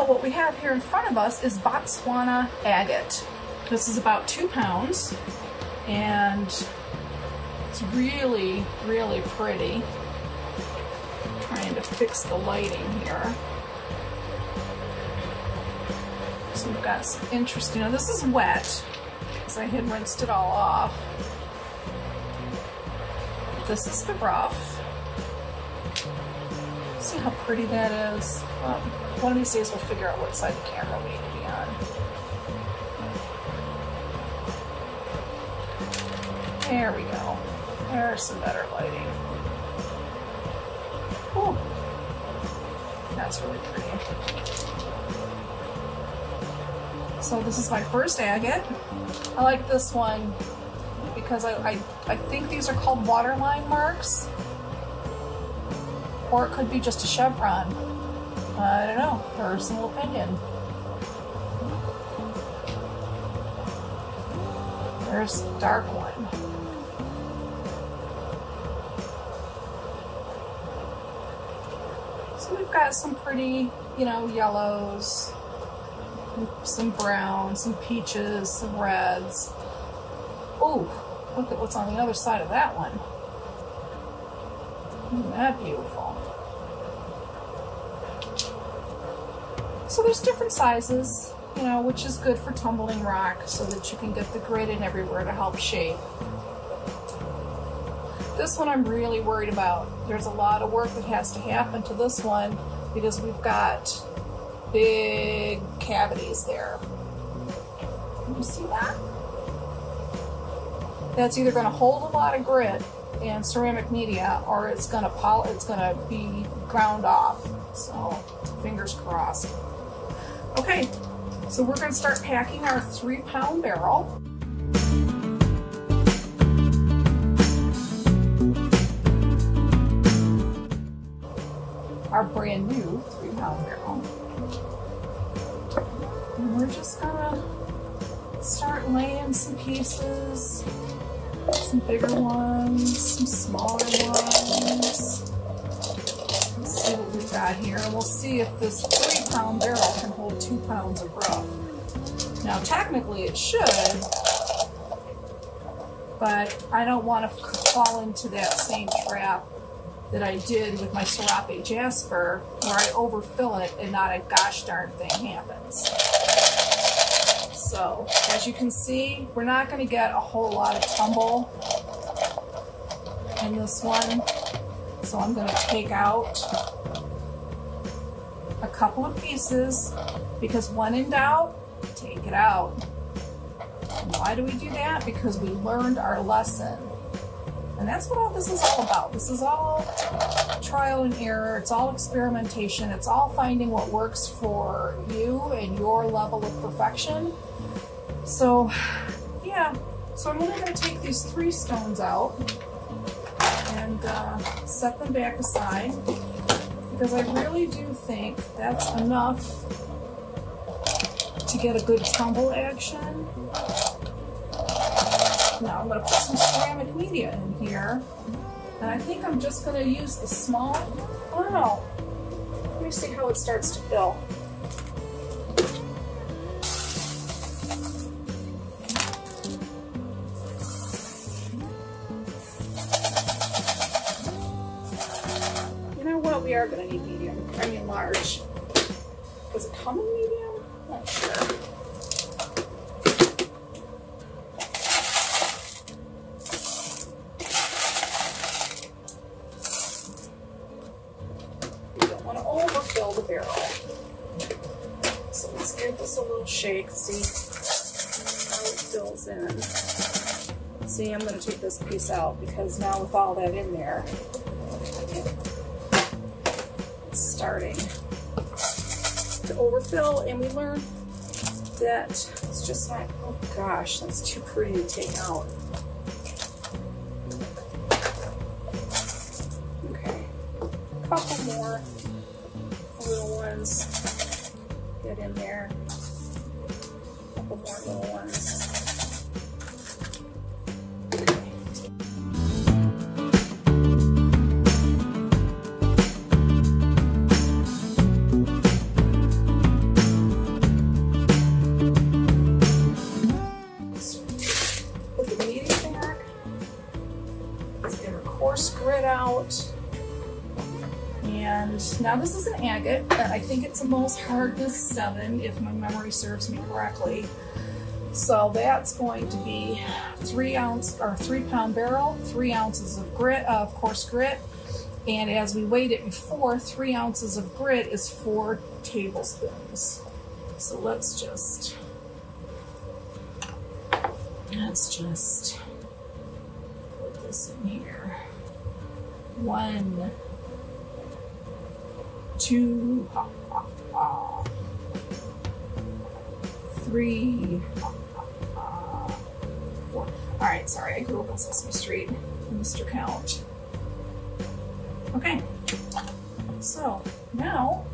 what we have here in front of us is Botswana Agate. This is about 2 pounds, and it's really, really pretty. I'm trying to fix the lighting here. So we've got some interesting, now this is wet, because I had rinsed it all off. This is the rough. See how pretty that is? One of these days we'll figure out what side of the camera we need to be on. There we go. There's some better lighting. Ooh. That's really pretty. So this is my first agate. I like this one because I think these are called waterline marks. Or it could be just a chevron. I don't know, personal opinion. There's a dark one. So we've got some pretty, you know, yellows, some browns, some peaches, some reds. Oh, look at what's on the other side of that one. Isn't that beautiful? So there's different sizes, you know, which is good for tumbling rock so that you can get the grit in everywhere to help shape. This one I'm really worried about. There's a lot of work that has to happen to this one because we've got big cavities there. Can you see that? That's either going to hold a lot of grit and ceramic media, or it's going to be ground off. So fingers crossed. Okay, so we're going to start packing our 3-pound barrel. Our brand new 3-pound barrel. And we're just gonna start laying some pieces, some bigger ones, some smaller ones. Let's see what we've got here. And we'll see if this 3-pound barrel can hold 2 pounds of rough. Now technically it should, but I don't want to fall into that same trap that I did with my Serape Jasper, where I overfill it and not a gosh darn thing happens. So, as you can see, we're not going to get a whole lot of tumble in this one. So I'm going to take out a couple of pieces, because when in doubt, take it out. And why do we do that? Because we learned our lesson. And that's what all this is all about. This is all trial and error. It's all experimentation. It's all finding what works for you and your level of perfection. So, yeah. So I'm only going to take these 3 stones out and set them back aside, because I really do think that's enough to get a good tumble action. Now I'm going to put some ceramic media in here, and I think I'm just going to use the small, I don't know, let me see how it starts to fill. You know what, we are going to need medium, I mean large. Does it come in medium? Not sure. The barrel. So let's give this a little shake, see how it fills in. See, I'm going to take this piece out because now with all that in there, it's starting to overfill, and we learned that it's just not, oh gosh, that's too pretty to take out. Okay, a couple more little ones get in there. A couple more little ones. agate. Now this is an agate, and I think it's a most hardness 7 if my memory serves me correctly. So that's going to be 3 pound barrel, 3 ounces of grit, of coarse grit, and as we weighed it before, 3 ounces of grit is 4 tablespoons. So let's just put this in here. 1, 2, 3, 4. All right, sorry, I grew up on Sesame Street, Mr. Count. Okay, so now,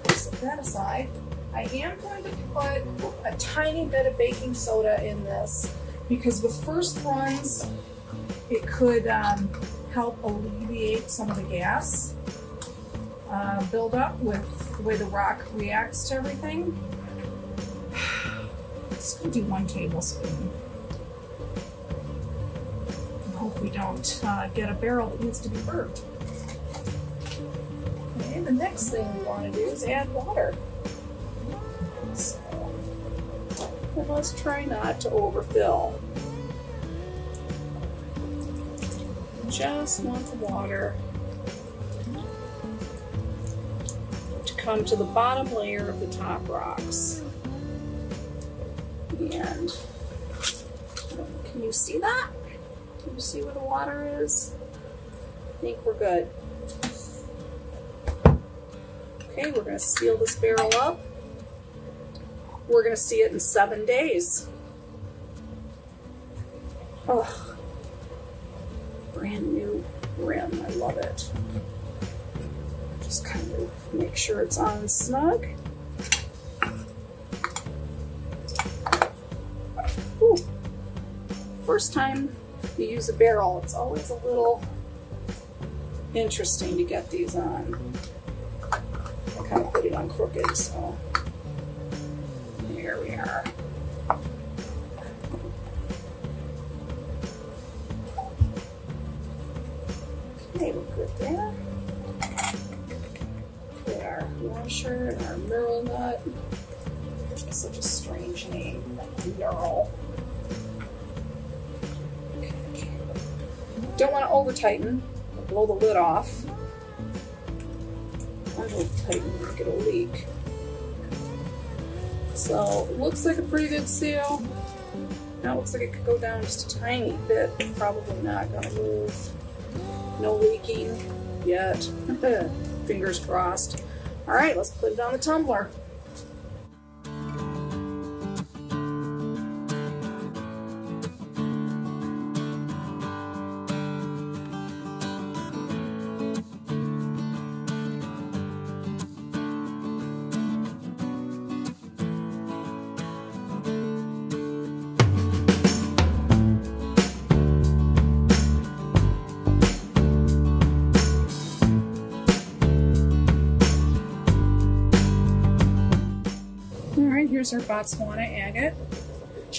set that aside. I am going to put a tiny bit of baking soda in this because with first runs, it could help alleviate some of the gas buildup with the way the rock reacts to everything. Just gonna do 1 tablespoon. I hope we don't get a barrel that needs to be burnt. Okay, the next thing we want to do is add water. So, and let's try not to overfill. Just want the water to come to the bottom layer of the top rocks. And can you see that? Can you see where the water is? I think we're good. Okay, we're going to seal this barrel up. We're going to see it in 7 days. Oh, brand new rim. I love it. Just kind of make sure it's on snug. Ooh. First time you use a barrel, it's always a little interesting to get these on. I kind of put it on crooked, so here we are. Okay, we're good there. Put our washer and our knurl nut. Such a strange name, knurl. Okay. Don't want to over tighten. Blow the lid off. Under tighten, make it a leak. So looks like a pretty good seal. Now it looks like it could go down just a tiny bit. Probably not gonna move. No leaking yet. Fingers crossed. All right, let's put it on the tumbler. Here's our Botswana agate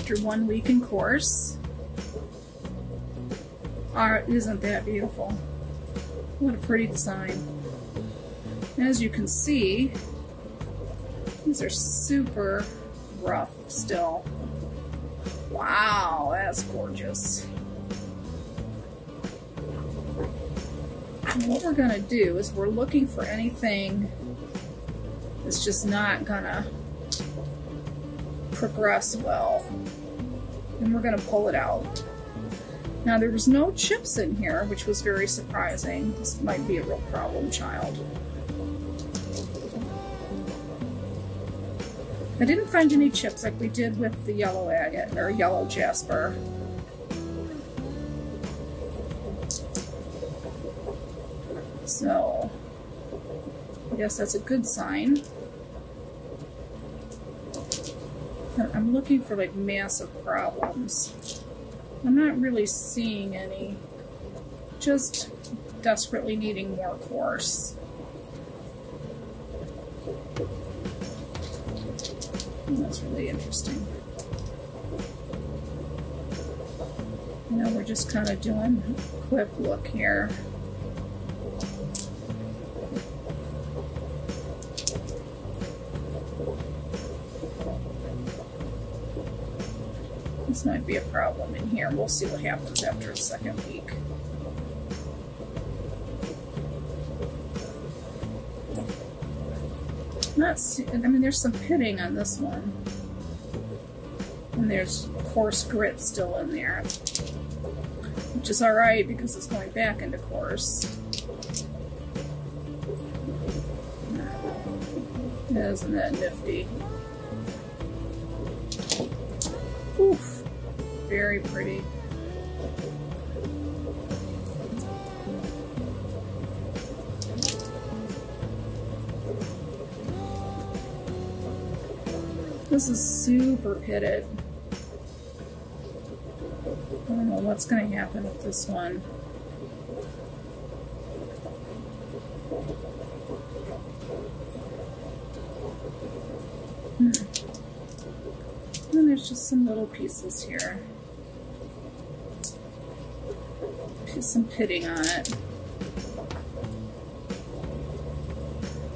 after 1 week in course. Isn't that beautiful? What a pretty design. As you can see, these are super rough still. Wow, that's gorgeous. And what we're gonna do is we're looking for anything that's just not gonna progress well, and we're going to pull it out. Now there was no chips in here, which was very surprising. This might be a real problem child. I didn't find any chips like we did with the yellow agate or yellow jasper. So I guess that's a good sign. I'm looking for like massive problems. I'm not really seeing any. Just desperately needing more coarse. That's really interesting. Now we're just kind of doing a quick look here. This might be a problem in here. We'll see what happens after the second week. I mean, there's some pitting on this one. And there's coarse grit still in there. Which is alright because it's going back into coarse. Isn't that nifty? Oof. Very pretty. This is super pitted. I don't know what's going to happen with this one. And there's just some little pieces here. Some pitting on it.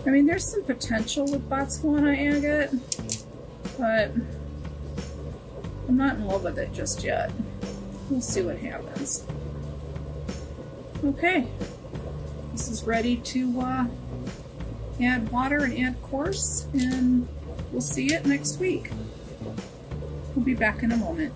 I mean, there's some potential with Botswana Agate, but I'm not in love with it just yet. We'll see what happens. Okay, this is ready to add water and add coarse, and we'll see it next week. We'll be back in a moment.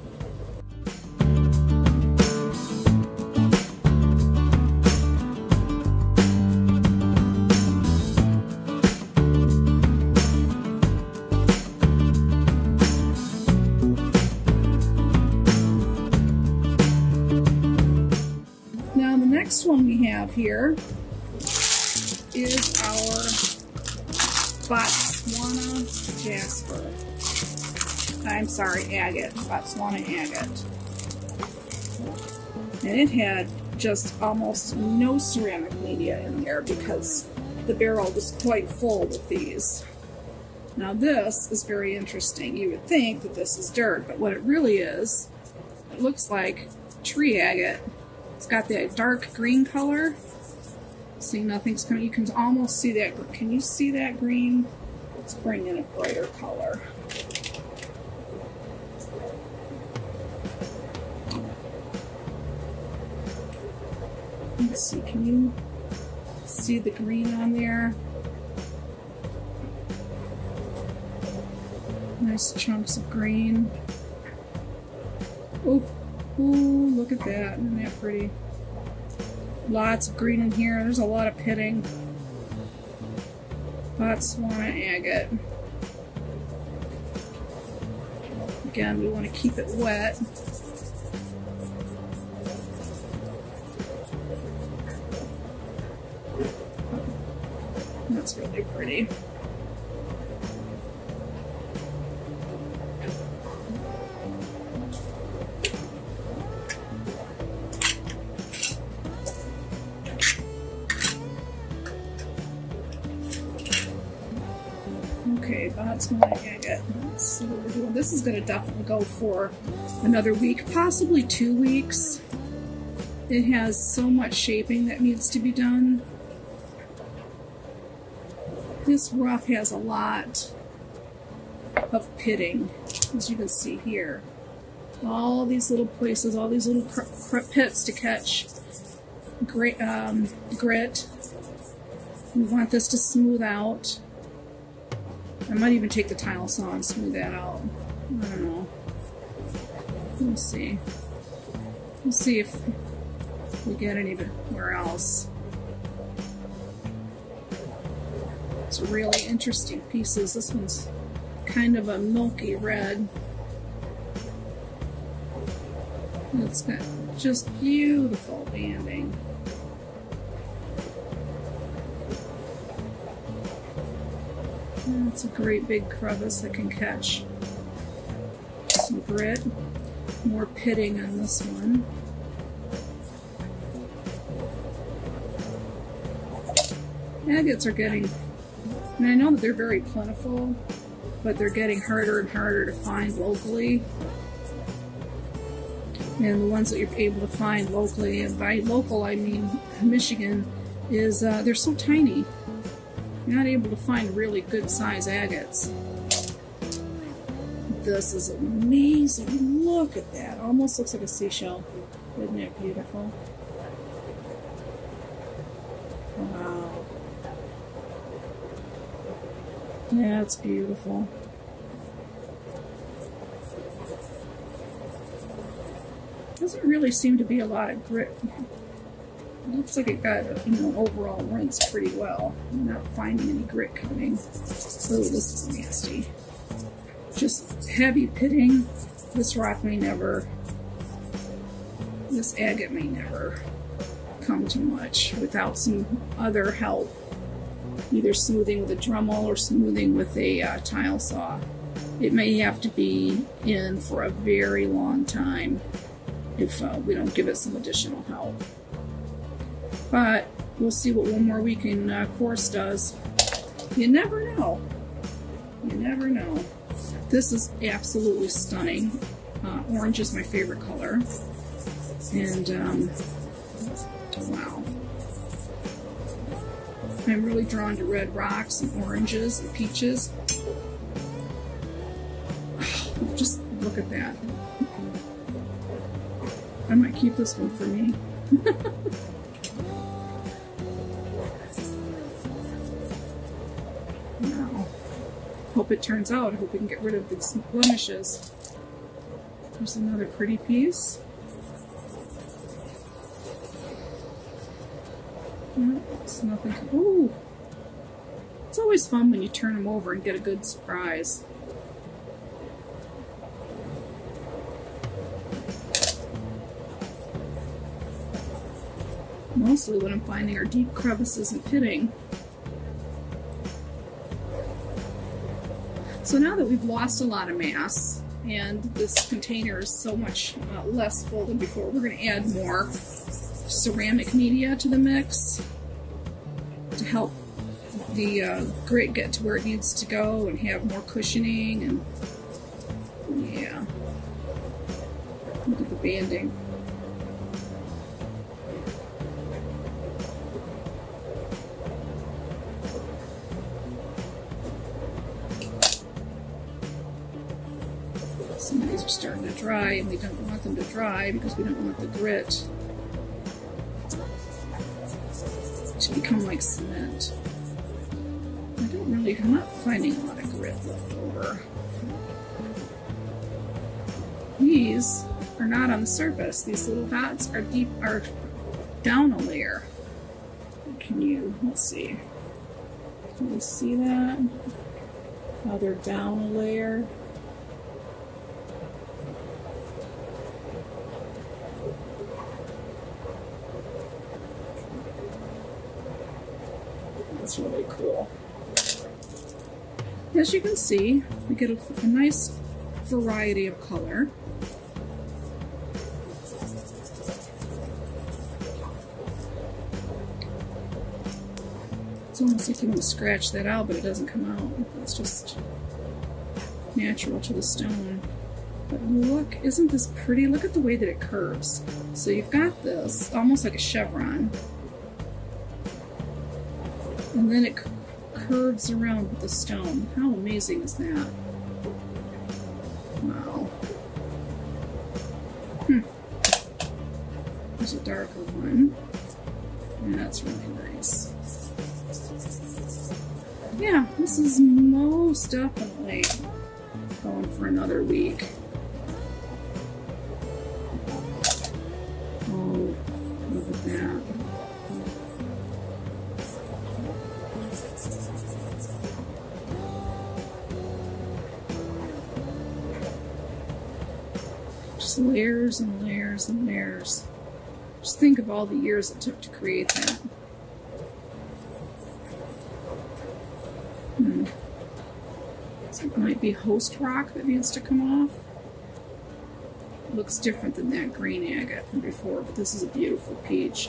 Next one we have here is our Botswana Jasper. I'm sorry, agate. Botswana agate. And it had just almost no ceramic media in there because the barrel was quite full with these. Now this is very interesting. You would think that this is dirt, but what it really is, it looks like tree agate. It's got that dark green color. See, nothing's coming. You can almost see that. Can you see that green? Let's bring in a brighter color. Let's see. Can you see the green on there? Nice chunks of green. Oh. Ooh, look at that. Isn't that pretty? Lots of green in here. There's a lot of pitting. Botswana Agate. Again, we want to keep it wet. That's really pretty. Okay, Botswana Agate. Let's see what we're doing. This is going to definitely go for another week, possibly 2 weeks. It has so much shaping that needs to be done. This rough has a lot of pitting, as you can see here. All these little places, all these little pits to catch grit. We want this to smooth out. I might even take the tile saw and smooth that out. I don't know. We'll see. We'll see if we get anywhere else. It's really interesting pieces. This one's kind of a milky red. It's got just beautiful banding. It's a great big crevice that can catch some grit. More pitting on this one. Agates are getting, and I know that they're very plentiful, but they're getting harder and harder to find locally. And the ones that you're able to find locally, and by local I mean Michigan, is they're so tiny. You're not able to find really good size agates. this is amazing. Look at that. Almost looks like a seashell. Isn't that beautiful? Wow. That's beautiful. Doesn't really seem to be a lot of grit. It looks like it got, overall rinsed pretty well. I'm not finding any grit coming. Oh, this is nasty. Just heavy pitting. This rock may never, this agate may never come to much without some other help. Either smoothing with a Dremel or smoothing with a tile saw. It may have to be in for a very long time if we don't give it some additional help. But we'll see what one more week in course does. You never know. You never know. This is absolutely stunning. Orange is my favorite color. And, wow. I'm really drawn to red rocks and oranges and peaches. Just look at that. I might keep this one for me. Wow. Hope it turns out. I hope we can get rid of these blemishes. There's another pretty piece. No, it's nothing. Ooh! It's always fun when you turn them over and get a good surprise. Mostly what I'm finding are deep crevices and pitting. So now that we've lost a lot of mass and this container is so much less full than before, we're going to add more ceramic media to the mix to help the grit get to where it needs to go and have more cushioning. And yeah, look at the banding. Some of these are starting to dry, and we don't want them to dry because we don't want the grit to become like cement. I'm not finding a lot of grit left over. These are not on the surface. These little dots are down a layer. Can you, let's see. Can you see that? How they're down a layer? That's really cool. As you can see, we get a nice variety of color. It's almost like you want to scratch that out, but it doesn't come out. It's just natural to the stone. But look, isn't this pretty? Look at the way that it curves. So you've got this, almost like a chevron. And then it curves around with the stone. How amazing is that? Wow. There's a darker one. Yeah, that's really nice. Yeah, this is most definitely going for another week. Oh, look at that. Just layers and layers and layers. Just think of all the years it took to create that. So it might be host rock that needs to come off. It looks different than that green agate from before, but this is a beautiful peach.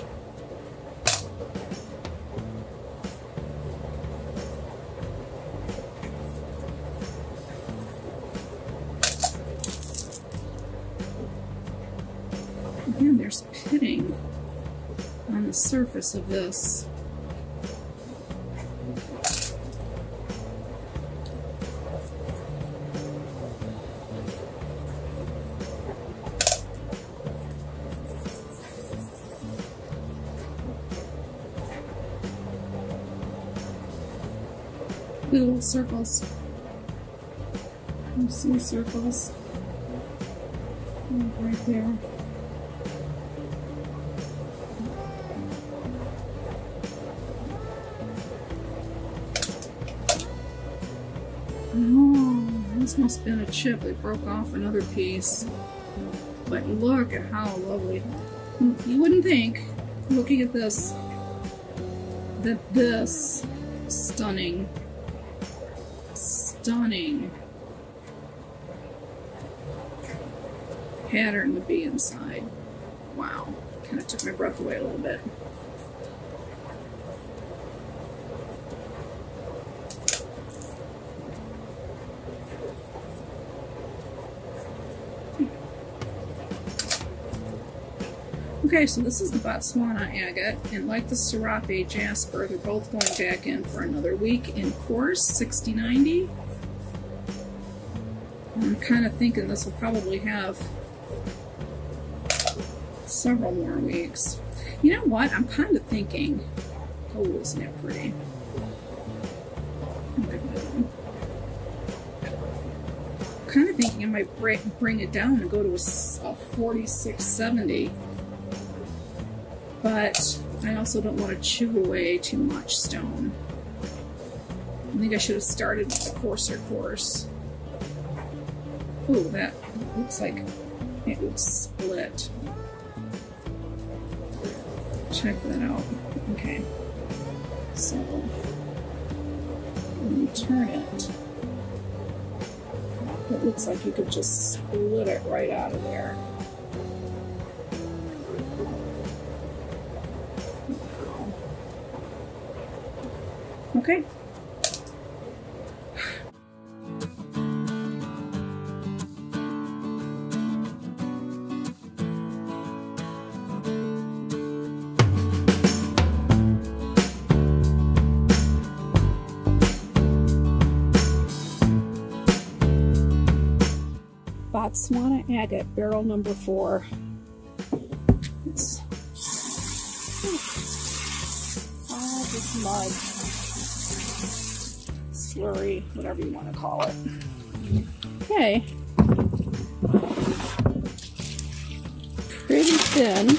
Again, there's pitting on the surface of this. Do little circles. You see circles? Right there. Oh, this must have been a chip that broke off another piece. But look at how lovely. You wouldn't think, looking at this, that this stunning pattern would be inside. Wow, kind of took my breath away a little bit. Okay, so this is the Botswana Agate, and like the Serape Jasper, they're both going back in for another week in course, 60-90. I'm kind of thinking this will probably have several more weeks. You know what? I'm kind of thinking, oh, isn't that pretty? I'm kind of thinking I might bring it down and go to a 46-70. But I also don't want to chew away too much stone. I think I should have started with the coarser course. Oh, that looks like it would split. Check that out. Okay. So, when you turn it, it looks like you could just split it right out of there. Okay. Botswana Agate, barrel number 4. It's all this mud. Slurry, whatever you want to call it. Okay. Pretty thin.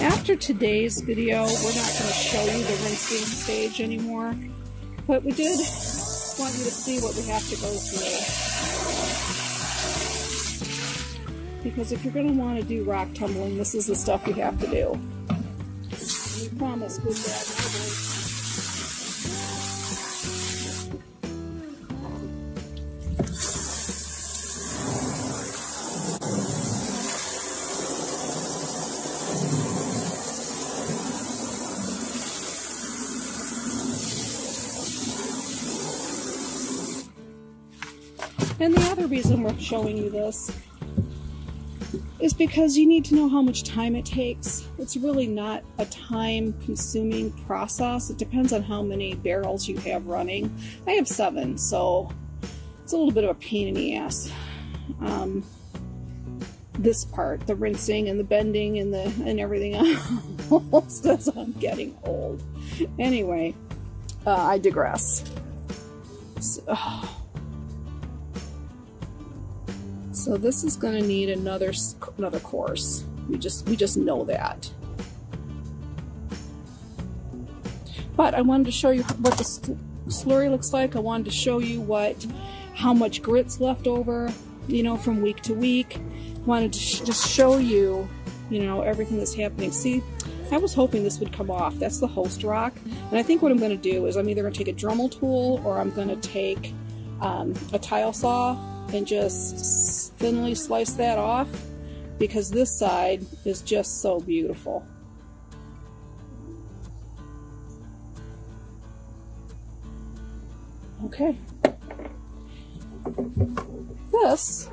After today's video, we're not going to show you the rinsing stage anymore, but we did want you to see what we have to go through. Because if you're going to want to do rock tumbling, this is the stuff you have to do. And we promise good, bad, and ugly. And the other reason we're showing you this is because you need to know how much time it takes. It's really not a time-consuming process. It depends on how many barrels you have running. I have 7, so it's a little bit of a pain in the ass. This part, the rinsing and the bending and everything else, as I'm getting old. Anyway, I digress. So this is going to need another course. We just know that. But I wanted to show you what the slurry looks like. I wanted to show you how much grit's left over, you know, from week to week. Wanted to just show you, you know, everything that's happening. See, I was hoping this would come off. That's the host rock. And I think what I'm going to do is I'm either going to take a Dremel tool or I'm going to take a tile saw and just thinly slice that off, because this side is just so beautiful. Okay. This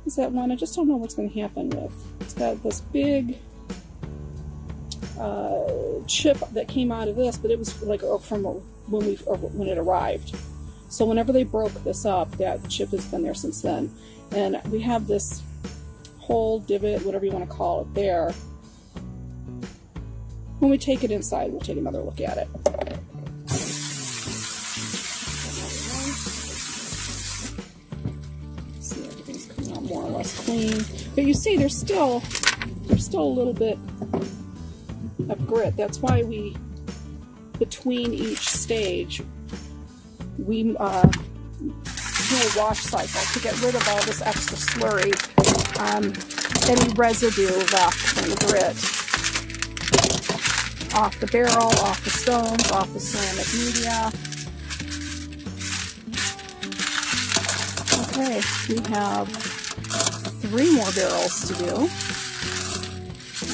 is that one I just don't know what's going to happen with. It's got this big chip that came out of this, but it was like from when it arrived. So whenever they broke this up, that chip has been there since then. And we have this hole, divot, whatever you want to call it there. When we take it inside, we'll take another look at it. See, everything's coming out more or less clean. But you see, there's still a little bit of grit. That's why we, between each stage, we do a wash cycle to get rid of all this extra slurry, any residue left from the grit. Off the barrel, off the stones, off the ceramic media. Okay, we have 3 more barrels to do.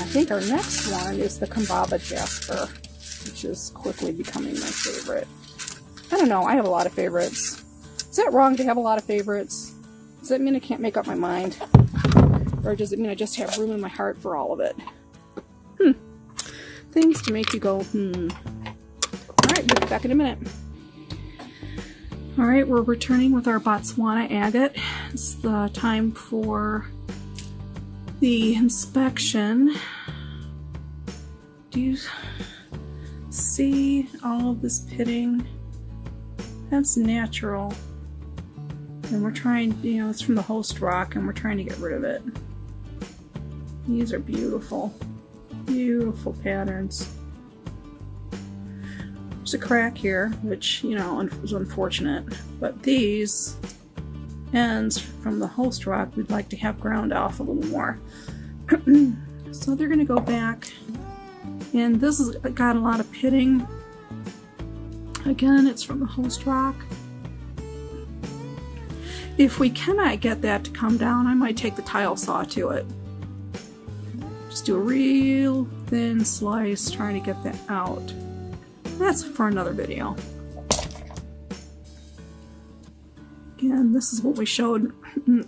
I think our next one is the Kambaba Jasper, which is quickly becoming my favorite. I don't know, I have a lot of favorites. Is that wrong to have a lot of favorites? Does that mean I can't make up my mind? Or does it mean I just have room in my heart for all of it? Things to make you go, Alright, we'll be back in a minute. Alright, we're returning with our Botswana Agate. It's the time for the inspection. Do you see all of this pitting? That's natural. And we're trying, you know, it's from the host rock and we're trying to get rid of it. These are beautiful. Beautiful patterns. There's a crack here, which, you know, is unfortunate. But these ends from the host rock we'd like to have ground off a little more. So they're going to go back. And this has got a lot of pitting. Again, it's from the host rock. If we cannot get that to come down, I might take the tile saw to it. Just do a real thin slice trying to get that out. That's for another video. Again, this is what we showed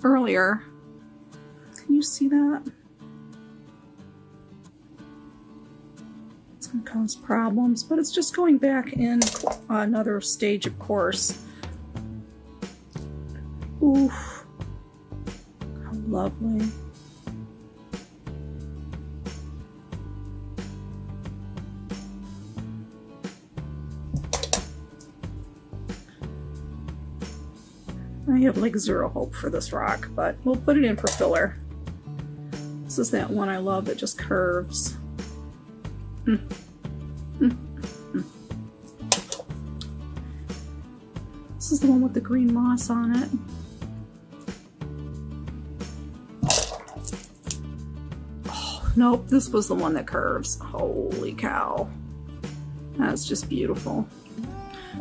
earlier. Can you see that? It's going to cause problems, but it's just going back in another stage of course. Oof. How lovely. I have like zero hope for this rock, but we'll put it in for filler. This is that one I love that just curves. This is the one with the green moss on it. Oh, nope, this was the one that curves. Holy cow. That's just beautiful.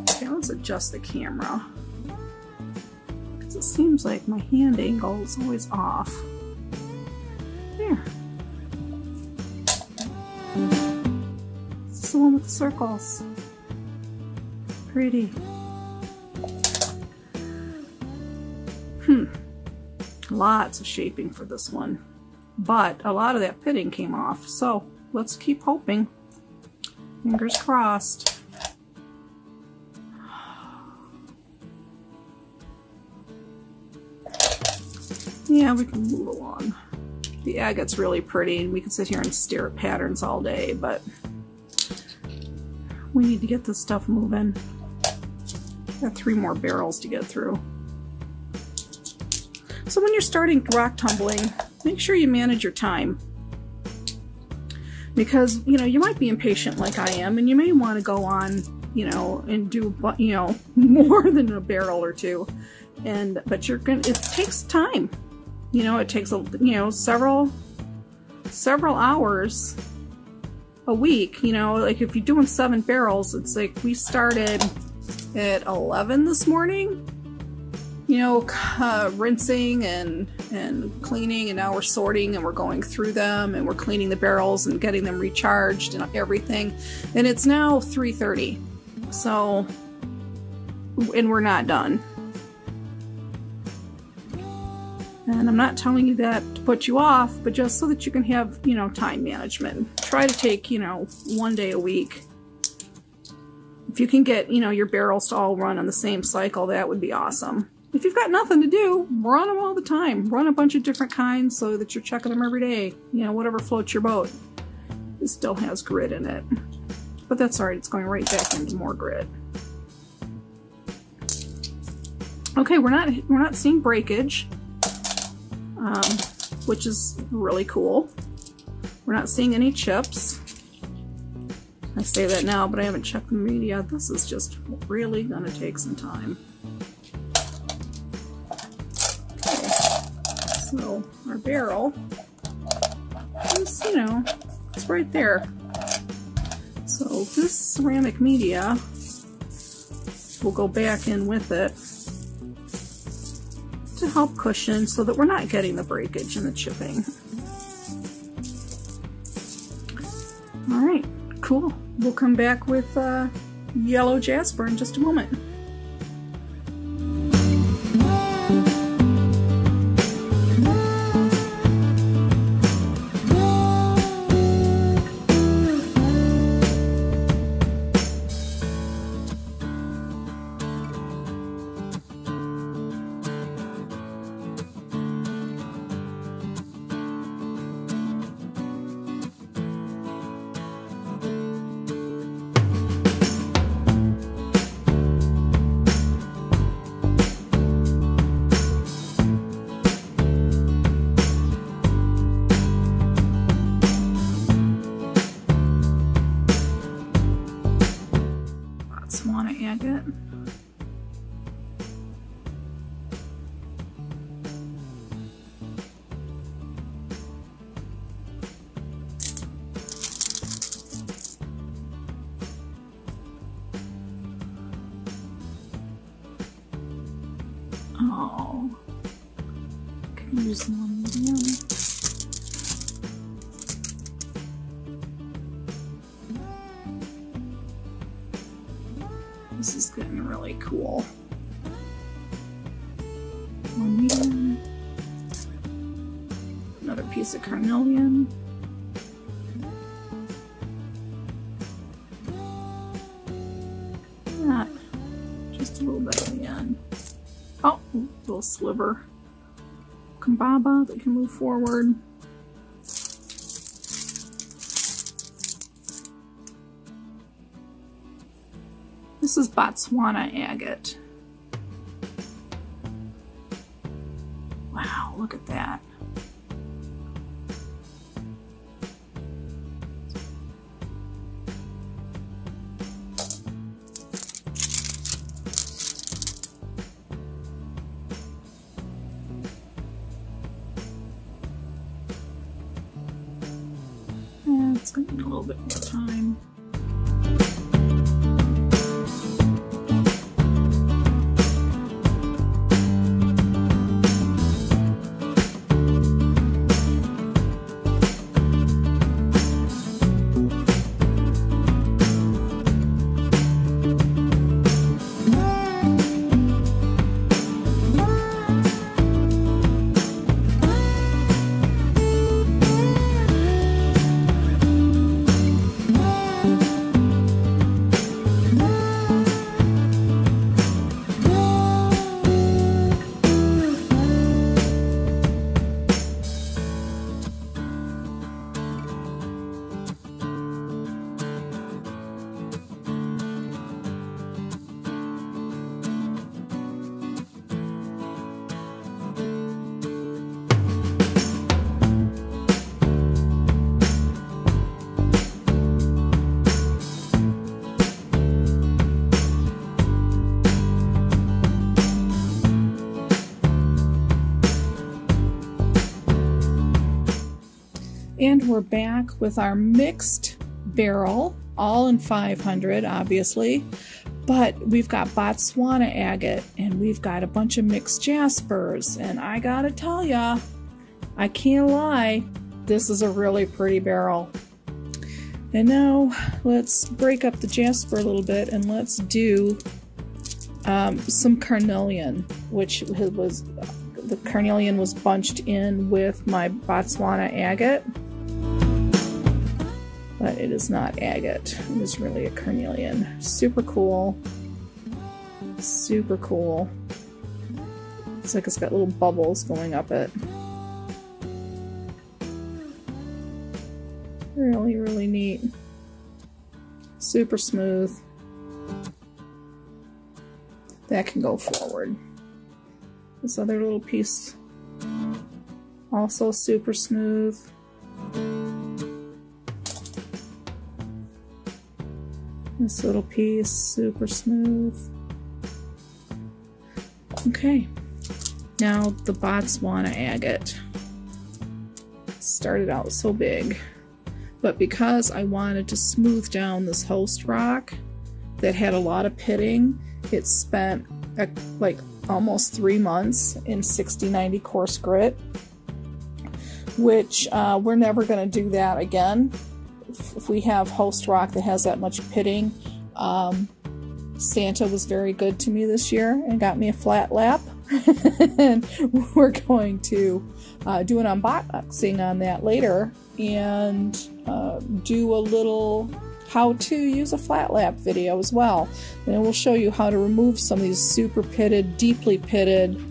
Okay, let's adjust the camera. It seems like my hand angle is always off. There. This is the one with the circles. Pretty. Lots of shaping for this one. But a lot of that pitting came off, so let's keep hoping. Fingers crossed. Yeah, we can move along. The agate's really pretty, and we can sit here and stare at patterns all day, but we need to get this stuff moving. Got 3 more barrels to get through. So when you're starting rock tumbling, make sure you manage your time. Because, you know, you might be impatient like I am, and you may want to go on, you know, and do, you know, more than a barrel or 2. But you're gonna, it takes time. You know, it takes, you know, several hours a week. You know, like if you're doing 7 barrels, it's like we started at 11 this morning. You know, rinsing and cleaning, and now we're sorting and we're going through them and we're cleaning the barrels and getting them recharged and everything. And it's now 3:30. So, and we're not done. And I'm not telling you that to put you off, but just so that you can have, you know, time management. Try to take, you know, 1 day a week If you can get, you know, your barrels to all run on the same cycle, that would be awesome. If you've got nothing to do, run them all the time. Run a bunch of different kinds so that you're checking them every day. You know, whatever floats your boat. It still has grit in it. But that's alright, it's going right back into more grit. Okay, we're not seeing breakage, which is really cool. We're not seeing any chips. I say that now, but I haven't checked the media. This is just really gonna take some time. Okay, so our barrel is, you know, it's right there. So this ceramic media will go back in with it to help cushion so that we're not getting the breakage and the chipping. All right, cool. We'll come back with yellow jasper in just a moment. Botswana Agate. Oh, can use one medium. This is getting really cool. One medium. Another piece of carnelian. That. Just a little bit at the end. Oh, little sliver. Kambaba that can move forward. This is Botswana Agate. Wow, look at that. Yeah, it's going to need a little bit more time. And we're back with our mixed barrel, all in 500, obviously. But we've got Botswana Agate, and we've got a bunch of mixed jaspers. And I gotta tell ya, I can't lie, this is a really pretty barrel. And now let's break up the jasper a little bit and let's do some carnelian, which was, the carnelian was bunched in with my Botswana Agate. but it is not agate. It is really a carnelian. Super cool. Super cool. It's like it's got little bubbles going up it. Really, really neat. Super smooth. That can go forward. This other little piece, also super smooth. This little piece, super smooth. Okay, now the Botswana agate. Started out so big, but because I wanted to smooth down this host rock that had a lot of pitting, it spent like almost 3 months in 60-90 coarse grit, which we're never going to do that again. If we have host rock that has that much pitting, Santa was very good to me this year and got me a flat lap. And we're going to do an unboxing on that later and do a little how to use a flat lap video as well. And we'll show you how to remove some of these super pitted, deeply pitted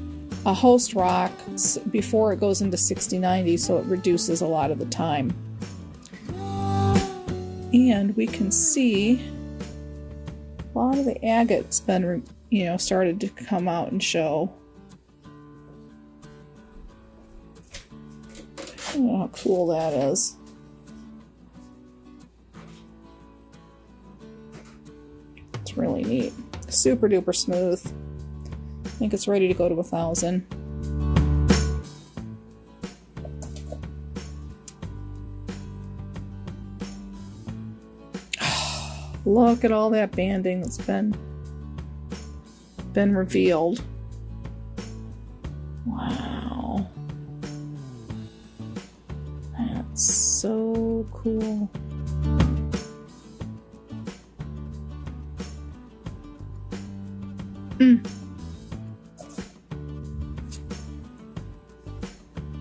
host rocks before it goes into 60-90, so it reduces a lot of the time. And we can see a lot of the agate's been, you know, started to come out and show. I don't know how cool that is. It's really neat. Super duper smooth. I think it's ready to go to 1,000. Look at all that banding that's been revealed. Wow. That's so cool.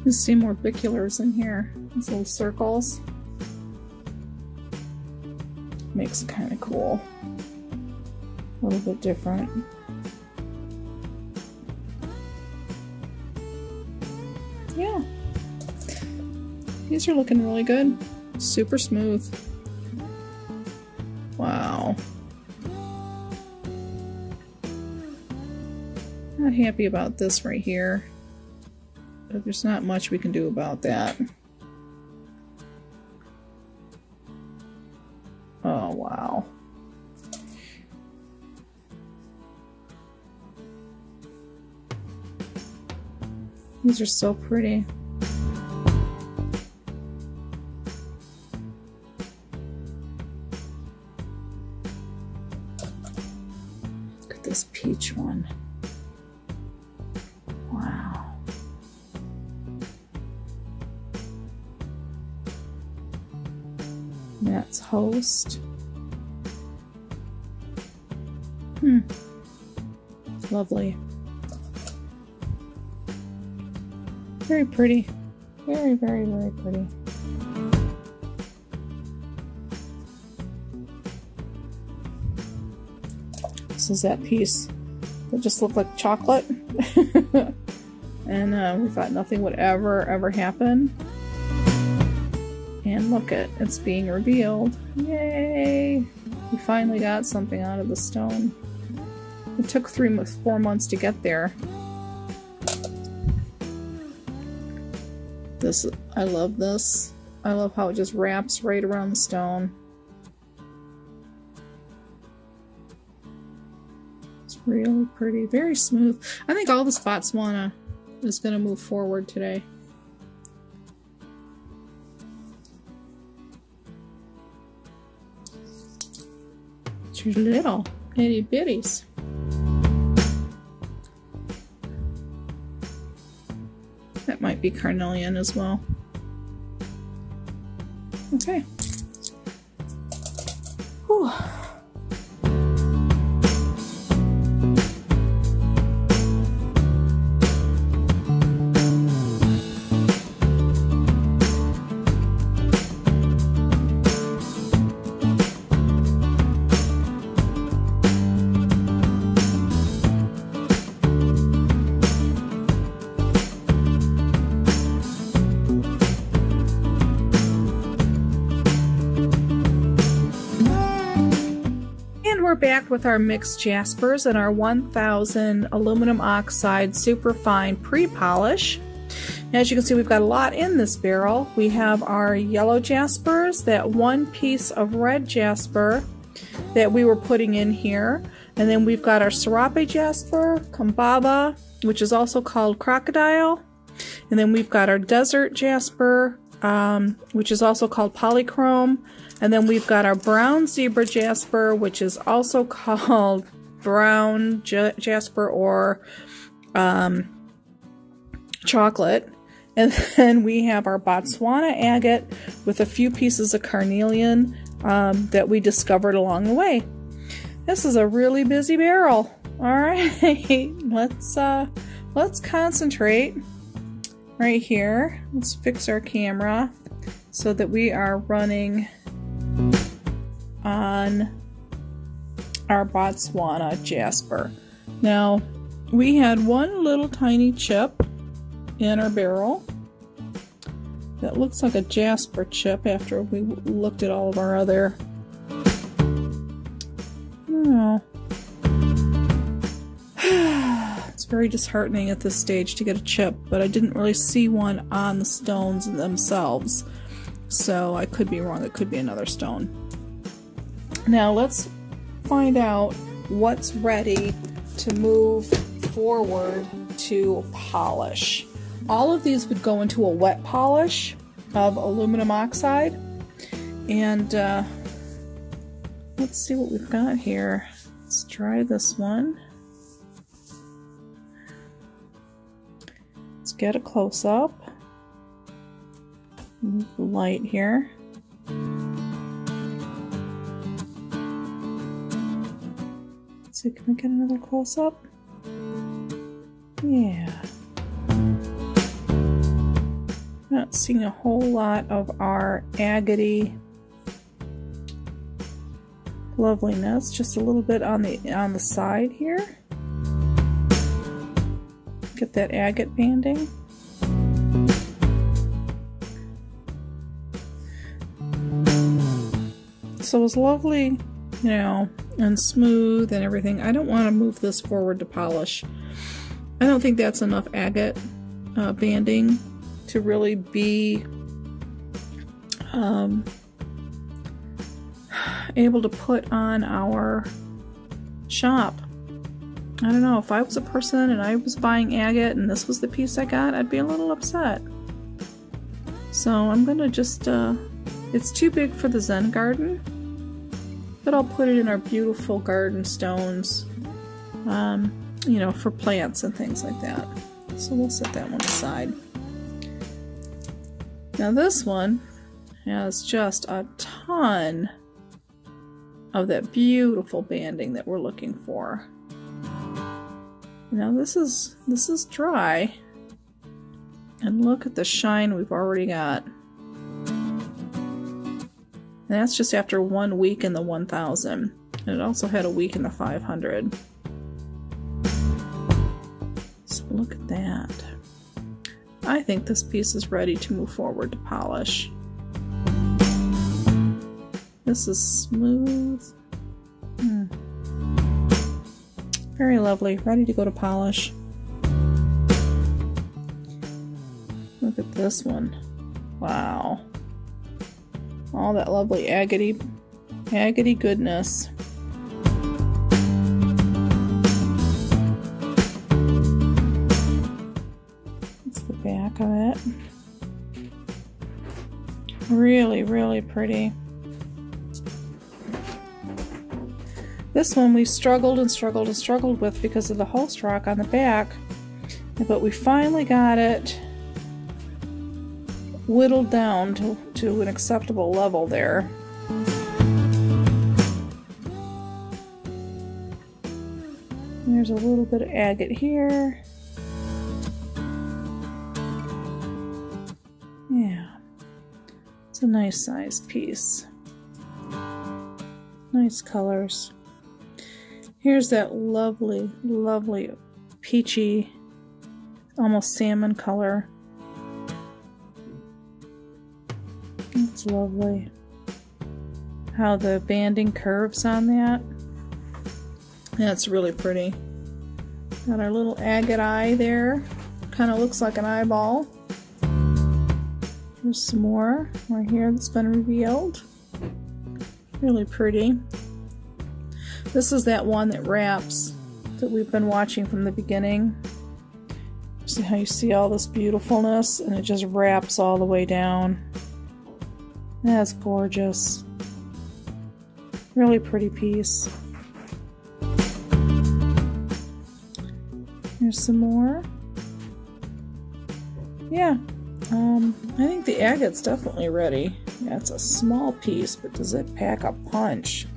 You see more biculars in here. These little circles. Makes it kind of cool. A little bit different. Yeah. These are looking really good. Super smooth. Wow. Not happy about this right here, but there's not much we can do about that. Oh, wow. These are so pretty. Look at this peach one. Wow. That's host. Lovely. Very pretty. Very, very, very pretty. This is that piece that just looked like chocolate. And we thought nothing would ever happen. And look it, it's being revealed. Yay! We finally got something out of the stone. It took 4 months to get there. This, I love this. I love how it just wraps right around the stone. It's really pretty, very smooth. I think all this Botswana is going to move forward today. It's your little itty bitties. That might be carnelian as well. Okay. Whew. back with our mixed jaspers and our 1000 aluminum oxide superfine pre-polish. As you can see, we've got a lot in this barrel. We have our yellow jaspers, that one piece of red jasper that we were putting in here, and then we've got our serape jasper, Kambaba, which is also called crocodile, and then we've got our desert jasper, which is also called polychrome, and then we've got our brown zebra jasper, which is also called brown jasper or chocolate. And then we have our Botswana agate with a few pieces of carnelian that we discovered along the way. This is a really busy barrel. All right, let's concentrate right here. Let's fix our camera so that we are running on our Botswana jasper. Now, we had one little tiny chip in our barrel that looks like a jasper chip after we looked at all of our other, it's very disheartening at this stage to get a chip, but I didn't really see one on the stones themselves, so I could be wrong. It could be another stone. Now let's find out what's ready to move forward to polish. All of these would go into a wet polish of aluminum oxide, and let's see what we've got here. Let's try this one. Let's get a close-up. Move the light here. Let's see, can we get another close-up? Yeah. Not seeing a whole lot of our agate loveliness, just a little bit on the side here. Get that agate banding. So it was lovely, you know, and smooth and everything. I don't want to move this forward to polish. I don't think that's enough agate banding to really be able to put on our shop. I don't know, if I was a person and I was buying agate and this was the piece I got, I'd be a little upset. So I'm gonna just, it's too big for the Zen garden, but I'll put it in our beautiful garden stones, you know, for plants and things like that. So we'll set that one aside. Now this one has just a ton of that beautiful banding that we're looking for. Now this is dry, and look at the shine we've already got. And that's just after 1 week in the 1000, and it also had a week in the 500. So look at that. I think this piece is ready to move forward to polish. This is smooth. Very lovely, ready to go to polish. Look at this one. Wow. All that lovely agate goodness. That's the back of it. Really, really pretty. This one we struggled and struggled and struggled with because of the hole stroke on the back, but we finally got it whittled down to an acceptable level there. There's a little bit of agate here. Yeah, it's a nice sized piece. Nice colors. Here's that lovely, lovely peachy, almost salmon color. It's lovely. How the banding curves on that. That's really pretty. Got our little agate eye there. Kind of looks like an eyeball. There's some more right here that's been revealed. Really pretty. This is that one that wraps that we've been watching from the beginning. See how you see all this beautifulness and it just wraps all the way down. That's gorgeous. Really pretty piece. Here's some more. Yeah, I think the agate's definitely ready. Yeah, it's a small piece, but does it pack a punch?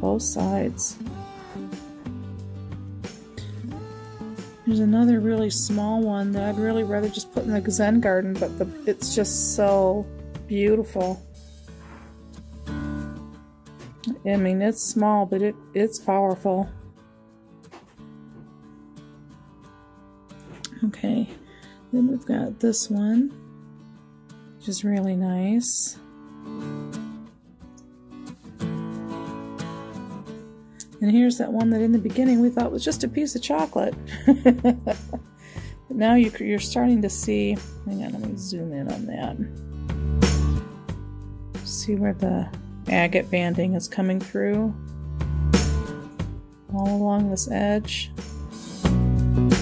Both sides. There's another really small one that I'd really rather just put in the Zen garden, but it's just so beautiful. I mean, it's small, but it's powerful. Okay, then we've got this one, which is really nice. And here's that one that in the beginning we thought was just a piece of chocolate. But now you're starting to see, hang on, let me zoom in on that. See where the agate banding is coming through all along this edge. And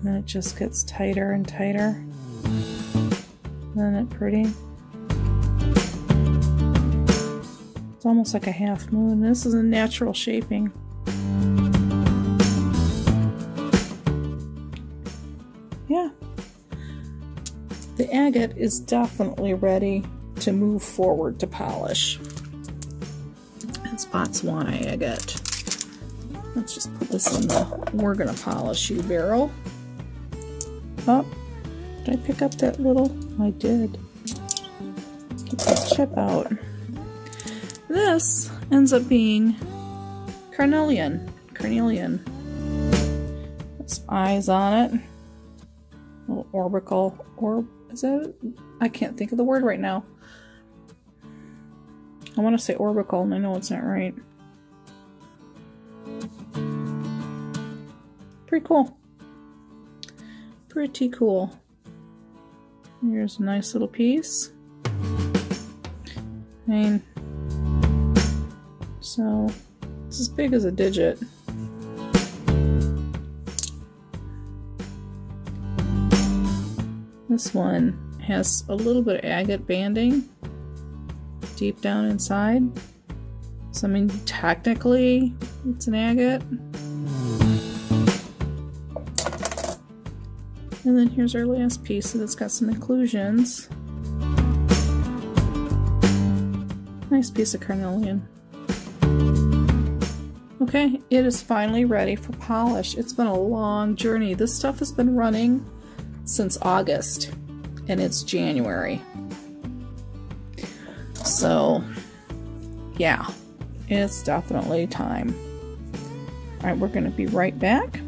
then it just gets tighter and tighter. Isn't it pretty? It's almost like a half moon. This is a natural shaping. Yeah. The agate is definitely ready to move forward to polish. It's Botswana agate. Let's just put this in the "we're gonna polish you" barrel. Oh, did I pick up that little? I did. Get that chip out. This ends up being carnelian. Carnelian. Got some eyes on it. A little orbital. Is that? I can't think of the word right now. I want to say orbital, and I know it's not right. Pretty cool. Pretty cool. Here's a nice little piece. I mean, so it's as big as a digit. This one has a little bit of agate banding deep down inside. So I mean, technically it's an agate. And then here's our last piece that's got some inclusions. Nice piece of carnelian. Okay, it is finally ready for polish. It's been a long journey. This stuff has been running since August, and it's January. So, yeah, it's definitely time. All right, we're going to be right back.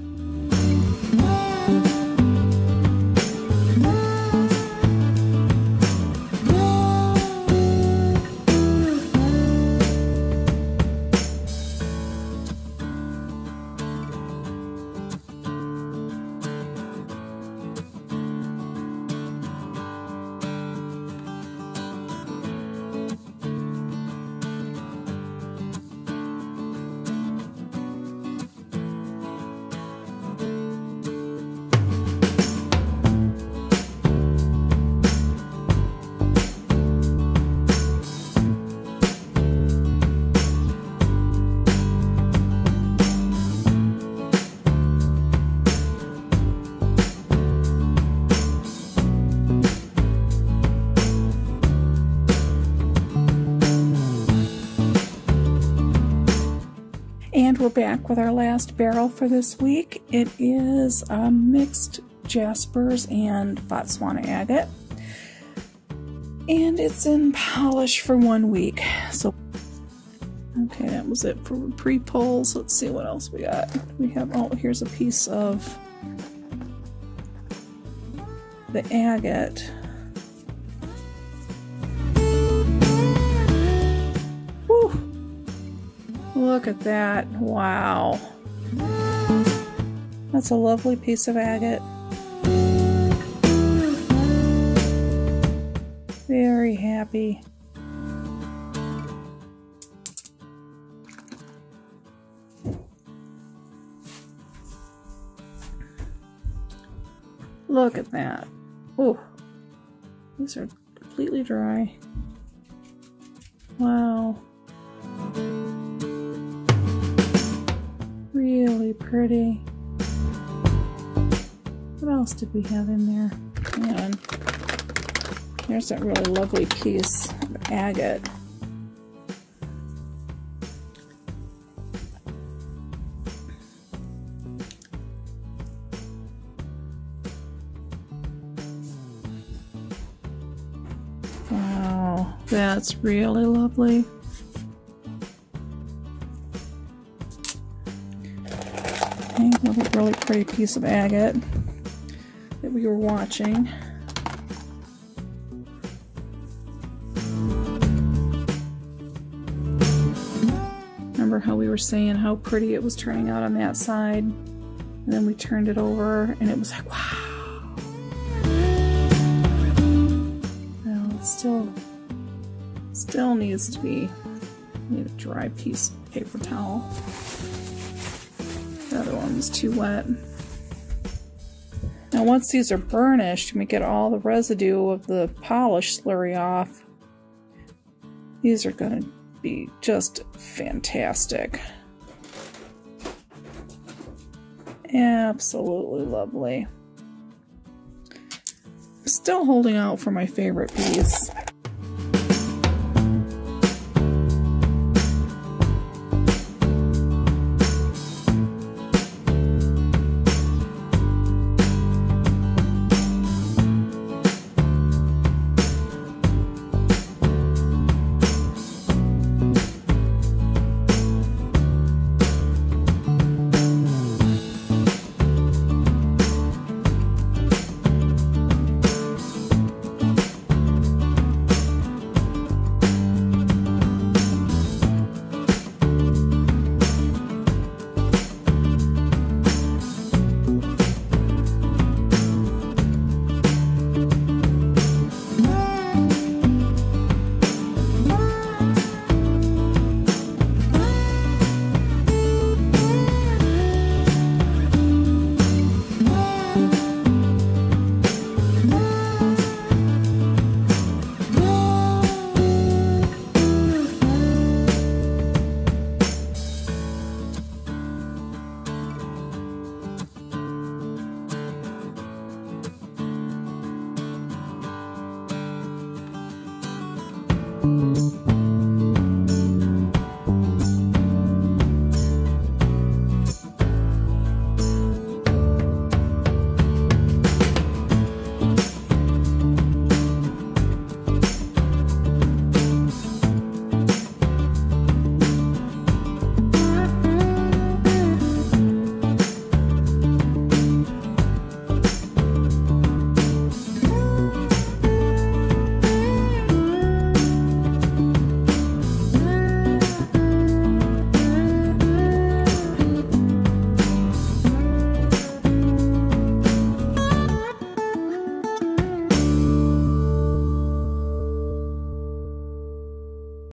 And we're back with our last barrel for this week. It is mixed Jaspers and Botswana agate. And it's in polish for 1 week. So, okay, that was it for pre-pulls. Let's see what else we got. We have, oh, here's a piece of the agate. Look at that. Wow. That's a lovely piece of agate. Very happy. Look at that. Oh, these are completely dry. Wow. Really pretty. What else did we have in there? Hang on. There's that really lovely piece of agate. Wow, that's really lovely. Okay, another really pretty piece of agate that we were watching. Remember how we were saying how pretty it was turning out on that side? And then we turned it over and it was like, wow. Well, it still needs to be, need a dry piece of paper towel. The other one was too wet. Now once these are burnished and we get all the residue of the polish slurry off, these are going to be just fantastic. Absolutely lovely. I'm still holding out for my favorite piece.